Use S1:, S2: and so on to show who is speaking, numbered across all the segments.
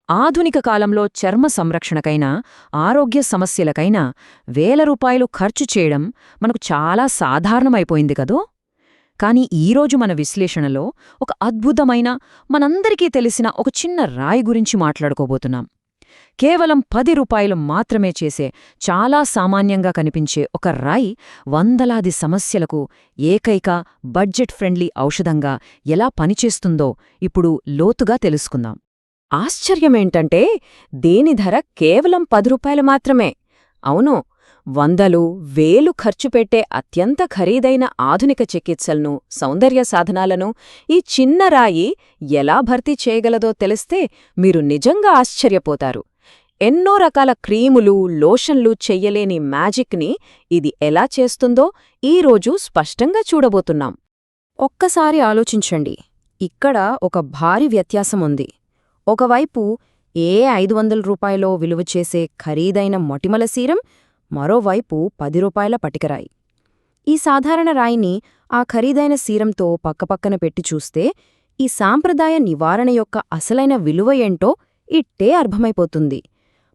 S1: ఆధునిక కాలంలో చర్మ సంరక్షణకైనా ఆరోగ్య సమస్యలకైనా వేల రూపాయలు ఖర్చు చేయడం మనకు చాలా సాధారణమైపోయింది కదూ. కాని ఈరోజు మన విశ్లేషణలో ఒక అద్భుతమైన, మనందరికీ తెలిసిన ఒక చిన్న రాయి గురించి మాట్లాడుకోబోతున్నాం. కేవలం 10 రూపాయలు మాత్రమే చేసే, చాలా సామాన్యంగా కనిపించే ఒక రాయి వందలాది సమస్యలకు ఏకైక బడ్జెట్ ఫ్రెండ్లీ ఔషధంగా ఎలా పనిచేస్తుందో ఇప్పుడు లోతుగా తెలుసుకుందాం.
S2: ఆశ్చర్యమేంటంటే దీని ధర కేవలం 10 రూపాయలు మాత్రమే. అవును, వందలు వేలు ఖర్చు పెట్టే అత్యంత ఖరీదైన ఆధునిక చికిత్సలను, సౌందర్య సాధనాలను ఈ చిన్న రాయి ఎలా భర్తీ చేయగలదో తెలిస్తే మీరు నిజంగా ఆశ్చర్యపోతారు. ఎన్నో రకాల క్రీములు, లోషన్లు చెయ్యలేని మ్యాజిక్ని ఇది ఎలా చేస్తుందో ఈరోజు స్పష్టంగా చూడబోతున్నాం. ఒక్కసారి ఆలోచించండి, ఇక్కడ ఒక భారీ వ్యత్యాసముంది. ఒకవైపు 500 రూపాయలో విలువ చేసే ఖరీదైన మొటిమల సీరం, మరోవైపు 10 రూపాయల పటికరాయి. ఈ సాధారణ రాయిని ఆ ఖరీదైన సీరంతో పక్కపక్కన పెట్టి చూస్తే ఈ సాంప్రదాయ నివారణ యొక్క అసలైన విలువ ఏంటో ఇట్టే అర్థమైపోతుంది.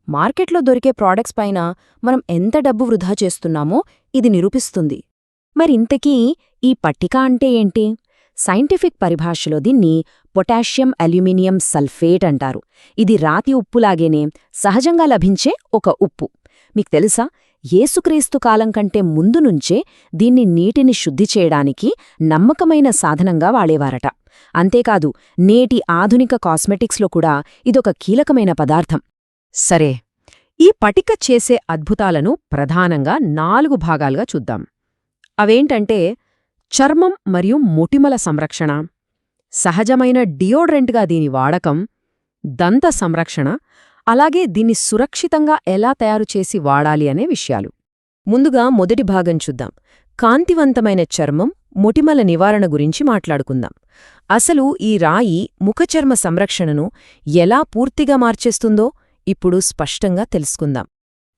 S2: మార్కెట్లో దొరికే ప్రాడక్ట్స్ పైన మనం ఎంత డబ్బు వృధా చేస్తున్నామో ఇది నిరూపిస్తుంది. మరింతకీ ఈ పట్టిక అంటే ఏంటి? సైంటిఫిక్ పరిభాషలో దీన్ని పొటాషియం అల్యూమినియం సల్ఫేట్ అంటారు. ఇది రాతి ఉప్పులాగేనే సహజంగా లభించే ఒక ఉప్పు. మీకు తెలుసా, యేసుక్రీస్తు కాలం కంటే ముందు నుంచే దీన్ని నీటిని శుద్ధి చేయడానికి నమ్మకమైన సాధనంగా వాడేవారట. అంతేకాదు, నేటి ఆధునిక కాస్మెటిక్స్లో కూడా ఇదొక కీలకమైన పదార్థం.
S1: సరే, ఈ పటిక చేసే అద్భుతాలను ప్రధానంగా 4 భాగాలుగా చూద్దాం. అవేంటంటే చర్మం మరియు మొటిమల సంరక్షణ, సహజమైన డియోడ్రెంట్గా దీని వాడకం, దంత సంరక్షణ, అలాగే దీన్ని సురక్షితంగా ఎలా తయారుచేసి వాడాలి అనే విషయాలు. ముందుగా మొదటి భాగం చూద్దాం. కాంతివంతమైన చర్మం, మొటిమల నివారణ గురించి మాట్లాడుకుందాం. అసలు ఈ రాయి ముఖచర్మ సంరక్షణను ఎలా పూర్తిగా మార్చేస్తుందో ఇప్పుడు స్పష్టంగా తెలుసుకుందాం.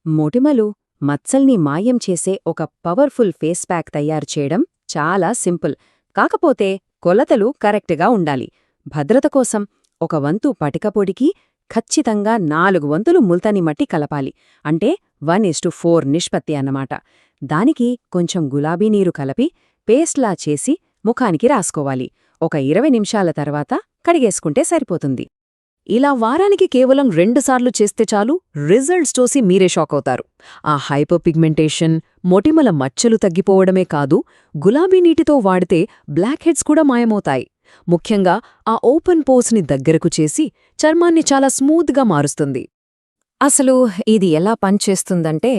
S2: మొటిమలు, మచ్చల్ని మాయం చేసే ఒక పవర్ఫుల్ ఫేస్ ప్యాక్ తయారు చేయడం చాలా సింపుల్. కాకపోతే కొలతలు కరెక్ట్గా ఉండాలి. భద్రత కోసం ఒక వంతు పటిక పొడికి ఖచ్చితంగా 4 వంతులు ముల్తానీ మట్టి కలపాలి. అంటే 1:4 నిష్పత్తి అన్నమాట. దానికి కొంచెం గులాబీ నీరు కలిపి పేస్ట్లా చేసి ముఖానికి రాసుకోవాలి. ఒక 20 నిమిషాల తర్వాత కడిగేసుకుంటే సరిపోతుంది.
S1: ఇలా వారానికి కేవలం 2 సార్లు చేస్తే చాలు, రిజల్ట్స్ చూసి మీరే షాక్ అవుతారు. ఆ హైపర్ పిగ్మెంటేషన్, మొటిమల మచ్చలు తగ్గిపోవడమే కాదు, గులాబీ నీటితో వాడితే బ్లాక్ హెడ్స్ కూడా మాయమవుతాయి. ముఖ్యంగా ఆ ఓపెన్ పోర్స్ని దగ్గరకు చేసి చర్మాన్ని చాలా స్మూత్గా మారుస్తుంది.
S2: అసలు ఇది ఎలా పనిచేస్తుందంటే,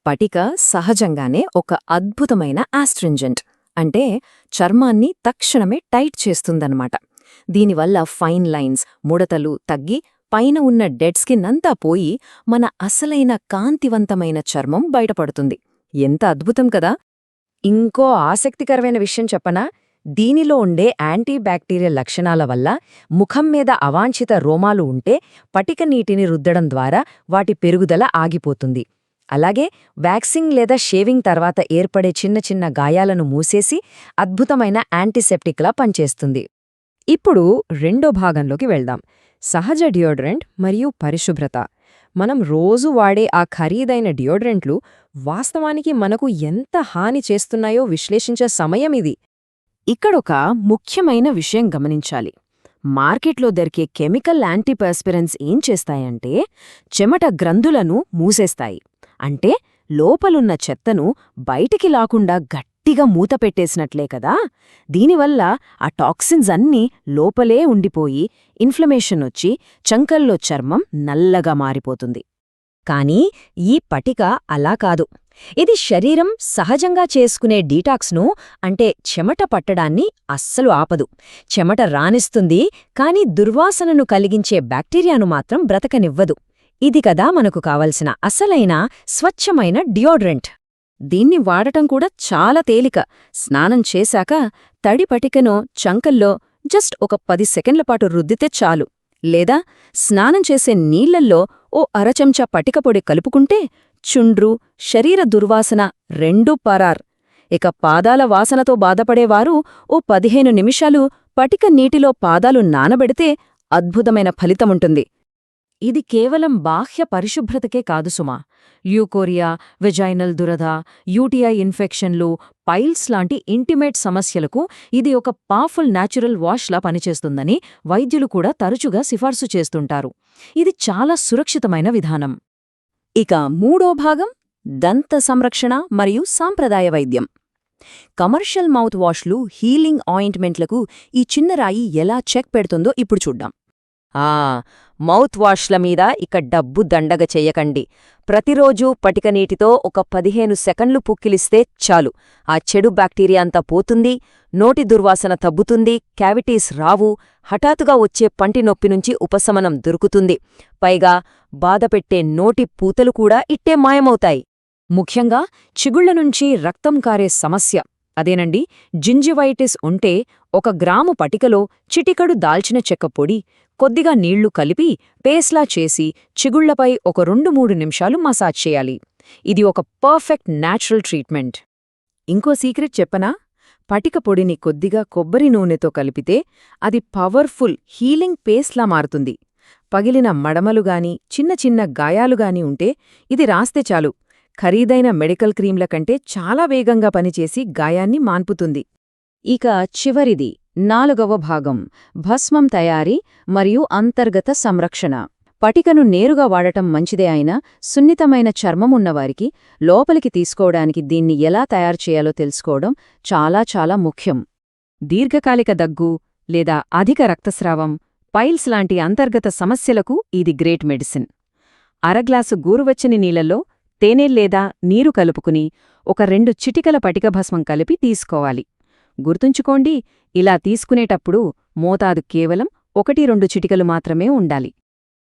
S2: పటిక సహజంగానే ఒక అద్భుతమైన ఆస్ట్రింజెంట్, అంటే చర్మాన్ని తక్షణమే టైట్ చేస్తుందన్నమాట. దీనివల్ల ఫైన్ లైన్స్, ముడతలు తగ్గి పైన ఉన్న డెడ్ స్కిన్ అంతా పోయి మన అసలైన కాంతివంతమైన చర్మం బయటపడుతుంది. ఎంత అద్భుతం కదా! ఇంకో ఆసక్తికరమైన విషయం చెప్పనా? దీనిలో ఉండే యాంటీబ్యాక్టీరియల్ లక్షణాల వల్ల ముఖం మీద అవాంఛిత రోమాలు ఉంటే పటిక నీటిని రుద్దడం ద్వారా వాటి పెరుగుదల ఆగిపోతుంది. అలాగే వ్యాక్సింగ్ లేదా షేవింగ్ తర్వాత ఏర్పడే చిన్న చిన్న గాయాలను మూసేసి అద్భుతమైన యాంటీసెప్టిక్లా పనిచేస్తుంది.
S1: ఇప్పుడు రెండో భాగంలోకి వెళ్దాం. సహజ డియోడ్రెంట్ మరియు పరిశుభ్రత. మనం రోజు వాడే ఆ ఖరీదైన డియోడ్రెంట్లు వాస్తవానికి మనకు ఎంత హాని చేస్తున్నాయో విశ్లేషించే సమయం ఇది.
S2: ఇక్కడొక ముఖ్యమైన విషయం గమనించాలి. మార్కెట్లో దొరికే కెమికల్ యాంటీపర్స్పిరెన్స్ ఏం చేస్తాయంటే చెమట గ్రంథులను మూసేస్తాయి. అంటే లోపలున్న చెత్తను బయటికి లాకుండా గట్టిగా మూత పెట్టేసినట్లే కదా. దీనివల్ల ఆ టాక్సిన్స్ అన్నీ లోపలే ఉండిపోయి ఇన్ఫ్లమేషన్ వచ్చి చంకల్లో చర్మం నల్లగా మారిపోతుంది.
S1: కానీ ఈ పటిక అలా కాదు. ఇది శరీరం సహజంగా చేసుకునే డీటాక్స్ను, అంటే చెమట పట్టడాన్ని అస్సలు ఆపదు. చెమట రానిస్తుంది, కాని దుర్వాసనను కలిగించే బ్యాక్టీరియాను మాత్రం బ్రతకనివ్వదు. ఇది కదా మనకు కావలసిన అసలైన స్వచ్ఛమైన డియోడ్రెంట్.
S2: దీన్ని వాడటం కూడా చాలా తేలిక. స్నానం చేశాక తడి పటికను చంకల్లో జస్ట్ ఒక 10 సెకండ్ల పాటు రుద్దితే చాలు. లేదా స్నానం చేసే నీళ్లల్లో ఓ అరచెంచా పటిక పొడి కలుపుకుంటే చుండ్రు, శరీర దుర్వాసన రెండూ పరార్. ఇక పాదాల వాసనతో బాధపడేవారు ఓ 15 నిమిషాలు పటిక నీటిలో పాదాలు నానబెడితే అద్భుతమైన ఫలితముంటుంది. ఇది కేవలం బాహ్య పరిశుభ్రతకే కాదు సుమా. ల్యూకోరియా, వెజైనల్ దురద, యూటీఐ ఇన్ఫెక్షన్లు, పైల్స్ లాంటి ఇంటిమేట్ సమస్యలకు ఇది ఒక పవర్ఫుల్ న్యాచురల్ వాష్లా పనిచేస్తుందని వైద్యులు కూడా తరచుగా సిఫార్సు చేస్తుంటారు. ఇది చాలా సురక్షితమైన విధానం. ఇక మూడో భాగం దంత సంరక్షణ మరియు సాంప్రదాయ వైద్యం. కమర్షియల్ మౌత్ వాష్లు, హీలింగ్ ఆయింట్మెంట్లకు ఈ చిన్న రాయి ఎలా చెక్ పెడుతుందో ఇప్పుడు చూద్దాం. మౌత్ వాష్ల మీద ఇక డబ్బు దండగ చెయ్యకండి. ప్రతిరోజూ పటిక నీటితో ఒక 15 సెకండ్లు పుక్కిలిస్తే చాలు. ఆ చెడు బ్యాక్టీరియా అంతా పోతుంది, నోటి దుర్వాసన తగ్గుతుంది, క్యావిటీస్ రావు, హఠాత్తుగా వచ్చే పంటి నొప్పి నుంచి ఉపశమనం దొరుకుతుంది. పైగా బాధపెట్టే నోటి పూతలు కూడా ఇట్టే మాయమవుతాయి. ముఖ్యంగా చిగుళ్ల నుంచి రక్తం కారే సమస్య, అదేనండి జింజివైటిస్ ఉంటే 1 గ్రాము పటికలో చిటికడు దాల్చిన చెక్క పొడి, కొద్దిగా నీళ్లు కలిపి పేస్లా చేసి చిగుళ్లపై ఒక 2-3 నిమిషాలు మసాజ్ చేయాలి. ఇది ఒక పర్ఫెక్ట్ న్యాచురల్ ట్రీట్మెంట్. ఇంకో సీక్రెట్ చెప్పనా? పటిక పొడిని కొద్దిగా కొబ్బరి నూనెతో కలిపితే అది పవర్ఫుల్ హీలింగ్ పేస్ట్లా మారుతుంది. పగిలిన మడమలుగాని చిన్న చిన్న గాయాలుగాని ఉంటే ఇది రాస్తే చాలు, ఖరీదైన మెడికల్ క్రీంల కంటే చాలా వేగంగా పనిచేసి గాయాన్ని మాన్పుతుంది. ఇక చివరిది 4వ భాగం భస్మం తయారీ మరియు అంతర్గత సంరక్షణ. పటికను నేరుగా వాడటం మంచిదే అయినా సున్నితమైన చర్మం ఉన్నవారికి లోపలికి తీసుకోవడానికి దీన్ని ఎలా తయారు చేయాలో తెలుసుకోవడం చాలా చాలా ముఖ్యం. దీర్ఘకాలిక దగ్గు లేదా అధిక రక్తస్రావం, పైల్స్ లాంటి అంతర్గత సమస్యలకు ఇది గ్రేట్ మెడిసిన్. అరగ్లాసు గోరువెచ్చని నీళ్లలో తేనె లేదా నీరు కలుపుకుని ఒక 2 చిటికల పటిక భస్మం కలిపి తీసుకోవాలి. గుర్తుంచుకోండి, ఇలా తీసుకునేటప్పుడు మోతాదు కేవలం 1-2 చిటికలు మాత్రమే ఉండాలి.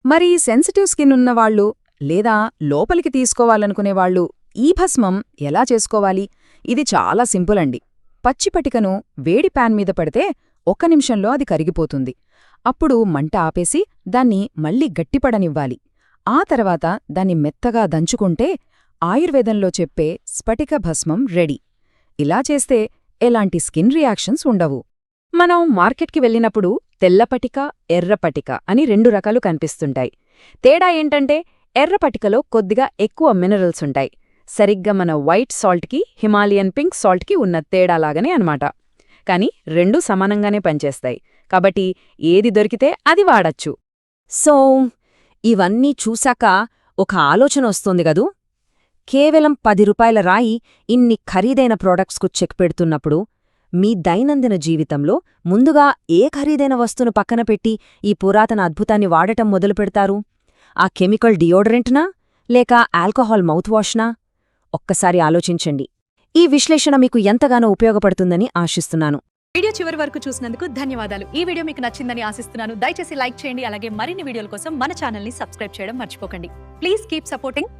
S1: మరి సెన్సిటివ్ స్కిన్ ఉన్నవాళ్లు లేదా లోపలికి తీసుకోవాలనుకునేవాళ్లు ఈ భస్మం ఎలా చేసుకోవాలి? ఇది చాలా సింపుల్ అండి. పచ్చి పటికను వేడి ప్యాన్ మీద పెడితే 1 నిమిషంలో అది కరిగిపోతుంది. అప్పుడు మంట ఆపేసి దాన్ని మళ్ళీ గట్టిపడనివ్వాలి. ఆ తర్వాత దాన్ని మెత్తగా దంచుకుంటే ఆయుర్వేదంలో చెప్పే స్ఫటిక భస్మం రెడీ. ఇలా చేస్తే ఎలాంటి స్కిన్ రియాక్షన్స్ ఉండవు. మనం మార్కెట్కి వెళ్ళినప్పుడు తెల్లపటిక, ఎర్రపటిక అని 2 రకాలు కనిపిస్తుంటాయి. తేడా ఏంటంటే ఎర్రపటికలో కొద్దిగా ఎక్కువ మినరల్స్ ఉంటాయి. సరిగ్గా మన వైట్ సాల్ట్కి, హిమాలయన్ పింక్ సాల్ట్కి ఉన్న తేడాలాగానే అన్నమాట. కాని 2 సమానంగానే పనిచేస్తాయి. కాబట్టి ఏది దొరికితే అది వాడచ్చు.
S2: సో ఇవన్నీ చూశాక ఒక ఆలోచన వస్తోంది గదూ. కేవలం 10 రూపాయల రాయి ఇన్ని ఖరీదైన ప్రోడక్ట్స్కు చెక్ పెడుతున్నప్పుడు మీ దైనందిన జీవితంలో ముందుగా ఏ ఖరీదైన వస్తువును పక్కన పెట్టి ఈ పురాతన అద్భుతాన్ని వాడటం మొదలుపెడతారు? ఆ కెమికల్ డియోడరెంట్నా లేక ఆల్కహాల్ మౌత్ వాష్నా? ఒక్కసారి ఆలోచించండి. ఈ విశ్లేషణ మీకు ఎంతగానో ఉపయోగపడుతుందని ఆశిస్తున్నాను.
S3: వీడియో చివరి వరకు చూసినందుకు ధన్యవాదాలు. ఈ వీడియో మీకు నచ్చిందని ఆశిస్తున్నాను. దయచేసి లైక్ చేయండి. అలాగే మరిన్ని వీడియోల కోసం మన ఛానల్ని సబ్స్క్రైబ్ చేయడం మర్చిపోకండి. Please keep supporting